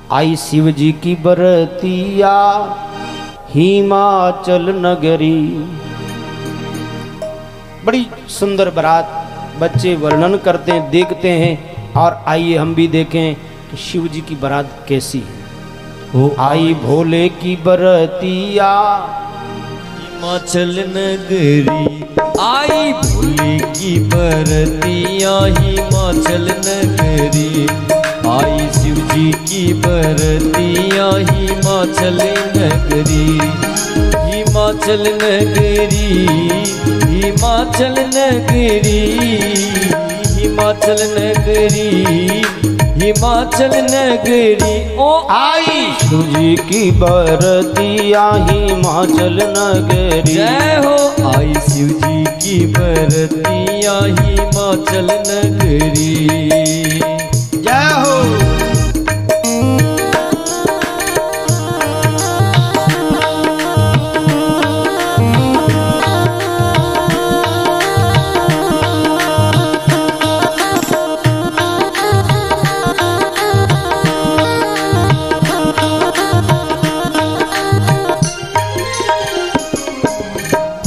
आई शिव जी की बरतिया हिमाचल नगरी। बड़ी सुंदर बारात बच्चे वर्णन करते हैं, देखते हैं। और आइए हम भी देखें कि शिव जी की बारात कैसी है। वो आई भोले की बरतिया हिमाचल नगरी, आई भोले की बरतिया हिमाचल नगरी, आई शिव जी की बरतिया हिमाचल नगरी। हिमाचल नगरी, हिमाचल नगरी, हिमाचल नगरी, हिमाचल नगरी। ओ आई शिव जी की बरतिया हिमाचल नगरी। जय हो, आई शिव जी की बरतिया हिमाचल नगरी। जय हो।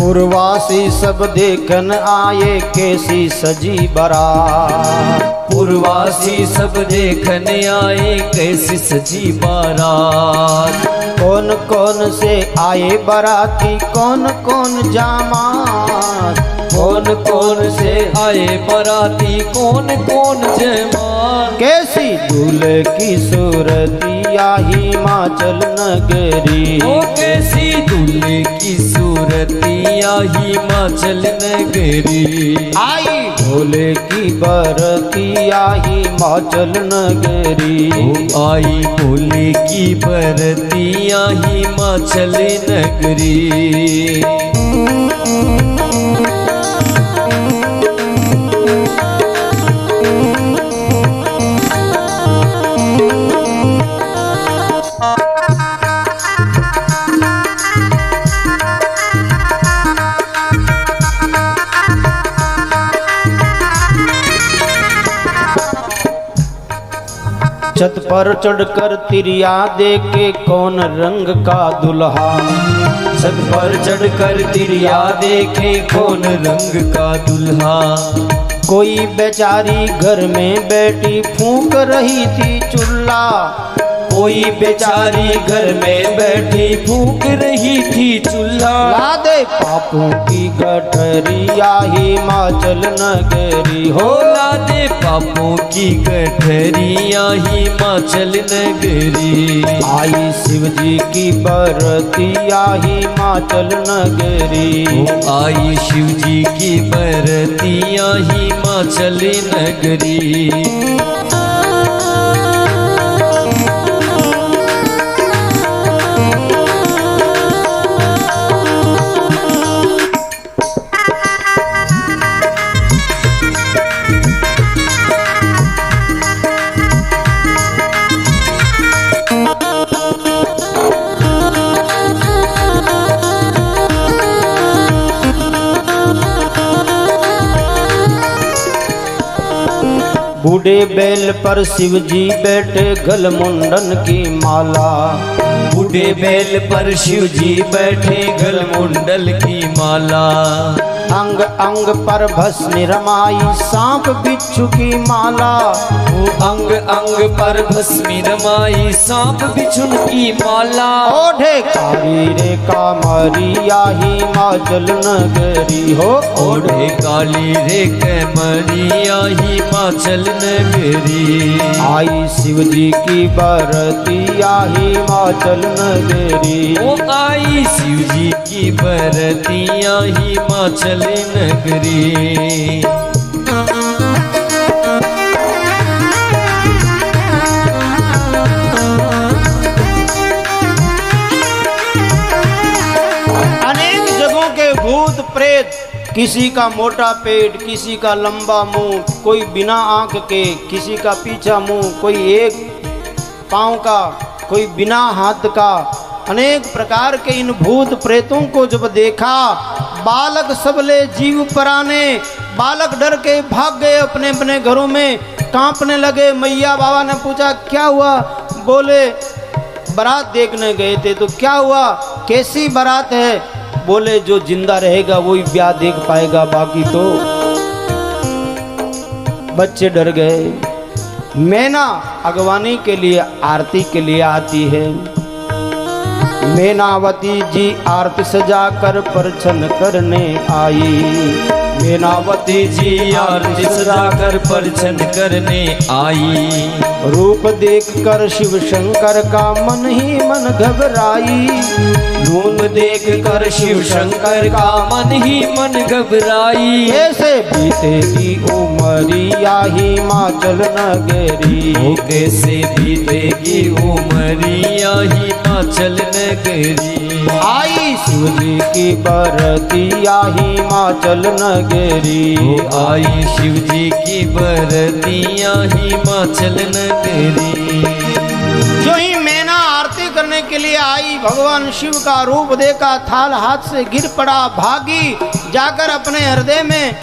पूर्वासी सब देखन आए कैसी सजी बारात। पूर्वासी सब देखने आए कैसी सजी बारात। कौन कौन से आए बाराती, कौन कौन जामात। कौन कौन से आए बाराती, कौन कौन जयमान। कैसी दूल्हे की सूरतिया हिमाचल नगरी। ओ कैसी दूल्हे की सूरतिया हिमाचल नगरी। आई भोले की बरतिया हिमाचल नगरी। ओ आई भोले की बरतिया हिमाचल नगरी। छत पर चढ़कर तिरिया देके कौन रंग का दुल्हा। छत पर चढ़कर तिरिया देखे कौन रंग का दुल्हा। कोई बेचारी घर में बैठी फूंक रही थी चूल्हा। कोई बेचारी घर में बैठी फूंक रही थी चूल्हा। ला दे पापों की गठरिया हिमाचल नगरी। हो ला दे पापों की गठरिया हिमाचल नगरी। आई शिव जी की बरतिया हिमाचल नगरी। आई शिव जी की बरतिया हिमाचल नगरी। बूढ़े बैल पर शिव जी बैठे गल मुंडन की माला। बूढ़े बैल पर शिव जी बैठे गल मुंडल की माला। अंग अंग पर भस्म रमाई सांप बिच्छू की माला। वो अंग अंग पर भस्मी रमाई सांप बिच्छू की माला। ओढ़े काली रे कामरिया हिमाचल नगरी। हो ओढ़े काली रे कैमरिया हिमाचल नगरी। आई शिव जी की बरतिया हिमाचल नगरी। ओ आई शिव जी की बरतिया हिमाचल नगरी। अनेक जगहों के भूत प्रेत, किसी का मोटा पेट, किसी का लंबा मुंह, कोई बिना आंख के, किसी का पीछा मुंह, कोई एक पांव का, कोई बिना हाथ का। अनेक प्रकार के इन भूत प्रेतों को जब देखा, बालक सबले जीव पराने, बालक डर के भाग गए अपने अपने घरों में, कांपने लगे। मैया बाबा ने पूछा क्या हुआ? बोले बारात देखने गए थे। तो क्या हुआ, कैसी बारात है? बोले जो जिंदा रहेगा वही ब्याह देख पाएगा, बाकी तो। बच्चे डर गए। मैना अगवानी के लिए, आरती के लिए आती है। मैनावती जी आरती सजा कर परछन करने आई। मैनावती जी आरती सजाकर परछन करने आई। रूप देख कर शिव शंकर का मन ही मन घबराई। रूप देख कर शिव शंकर का मन ही मन घबराई। कैसे बीतेगी उमरिया हिमाचल नगरी, ओ कैसे बीतेगी उमरिया हिमाचल नगरी। आई शिव जी की बरतिया हिमाचल नगरी। ओ आई शिव जी की बरतिया हिमाचल नगरी। जो ही मैना आरती करने के लिए आई, भगवान शिव का रूप देखा, थाल हाथ से गिर पड़ा, भागी जाकर अपने हृदय में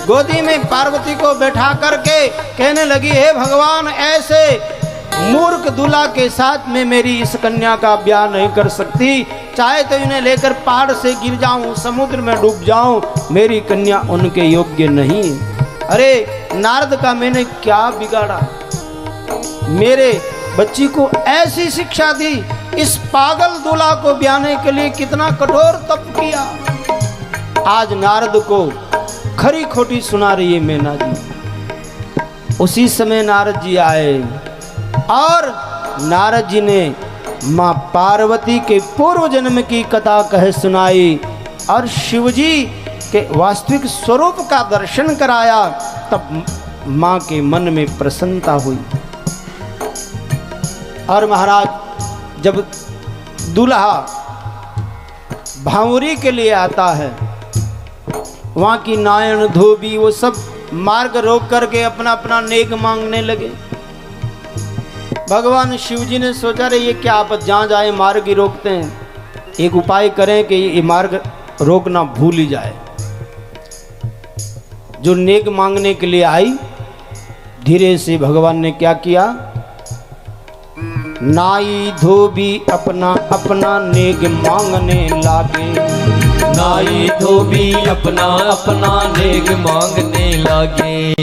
गोदी में पार्वती को बैठा करके कहने लगी, हे भगवान, ऐसे मूर्ख दूल्हा के साथ में मेरी इस कन्या का ब्याह नहीं कर सकती। चाहे तो इन्हें लेकर पहाड़ से गिर जाऊं, समुद्र में डूब जाऊं, मेरी कन्या उनके योग्य नहीं। अरे नारद का मैंने क्या बिगाड़ा? मेरे बच्ची को ऐसी शिक्षा दी, इस पागल दूल्हा को ब्याहने के लिए कितना कठोर तप किया। आज नारद को खरी खोटी सुना रही है मैना जी। उसी समय नारद जी आए और नारद जी ने माँ पार्वती के पूर्व जन्म की कथा कह सुनाई और शिवजी के वास्तविक स्वरूप का दर्शन कराया। तब माँ के मन में प्रसन्नता हुई। और महाराज जब दूल्हा भांवरी के लिए आता है, वहाँ की नायण धोबी वो सब मार्ग रोक करके अपना अपना नेक मांगने लगे। भगवान शिवजी ने सोचा, रे ये क्या आपत, जहाँ जाए मार्ग ही रोकते हैं, एक उपाय करें कि ये मार्ग रोकना भूल ही जाए। जो नेक मांगने के लिए आई, धीरे से भगवान ने क्या किया, नाई धोबी अपना अपना नेक मांगने लागे। नाई धोबी अपना अपना नेक मांगने लागे।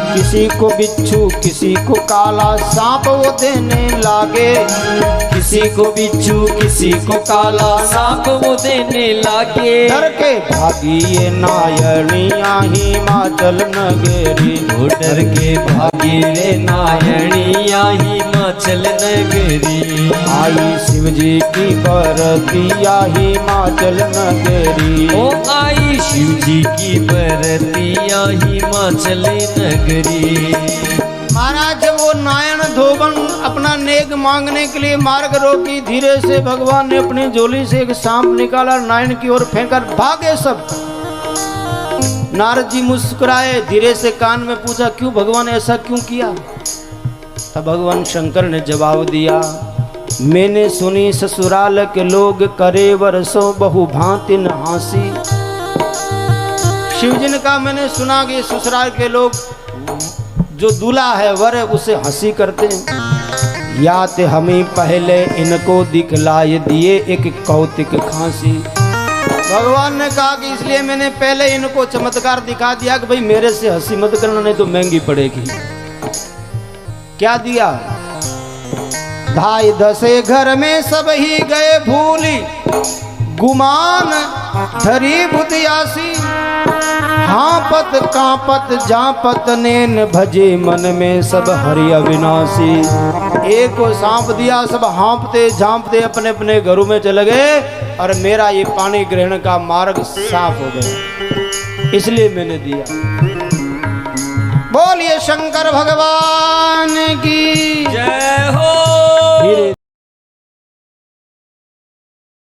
किसी को बिच्छू किसी को काला सांप वो देने लागे। किसी को बिच्छू किसी को काला सांप वो देने लागे। डर के भागी ये नायणिया हिमाचल नगरी। वो डर के भागी रे नायणिया हिमाचल नगरी। आई शिव जी की बरतिया हिमाचल नगरी। ओ आई शिव जी की बरतिया हिमाचल नगरी। महाराज जब वो नायण धोबन अपना नेक मांगने के लिए मार्ग रोकी, धीरे से भगवान ने अपनी झोली से एक सांप निकाला, नायण की ओर फेंकर भागे सब। नारद जी मुस्कुराए, धीरे से कान में पूछा, क्यों भगवान ऐसा क्यों किया? तब भगवान शंकर ने जवाब दिया, मैंने सुनी ससुराल के लोग करे वरसों बहु भांति न हंसी। शिवजी ने कहा, मैंने सुना कि ससुराल के लोग जो दूल्हा है वर है उसे हंसी करते हैं। या ते हमें पहले इनको दिखलाए दिए एक कौतिक खांसी। भगवान ने कहा कि इसलिए मैंने पहले इनको चमत्कार दिखा दिया कि भाई मेरे से हंसी मत करना, नहीं तो महंगी पड़ेगी। क्या दिया? ढाई दसे घर में सब ही गए भूली, गुमान धरी बुधियासी। हाँपत कांपत जापत नैन भजे मन में सब हरि अविनाशी। एक को सांप दिया, सब हाँपते झांपते अपने अपने घरों में चले गए और मेरा ये पानी ग्रहण का मार्ग साफ हो गया, इसलिए मैंने दिया। बोलिए शंकर भगवान की जय हो। धीरे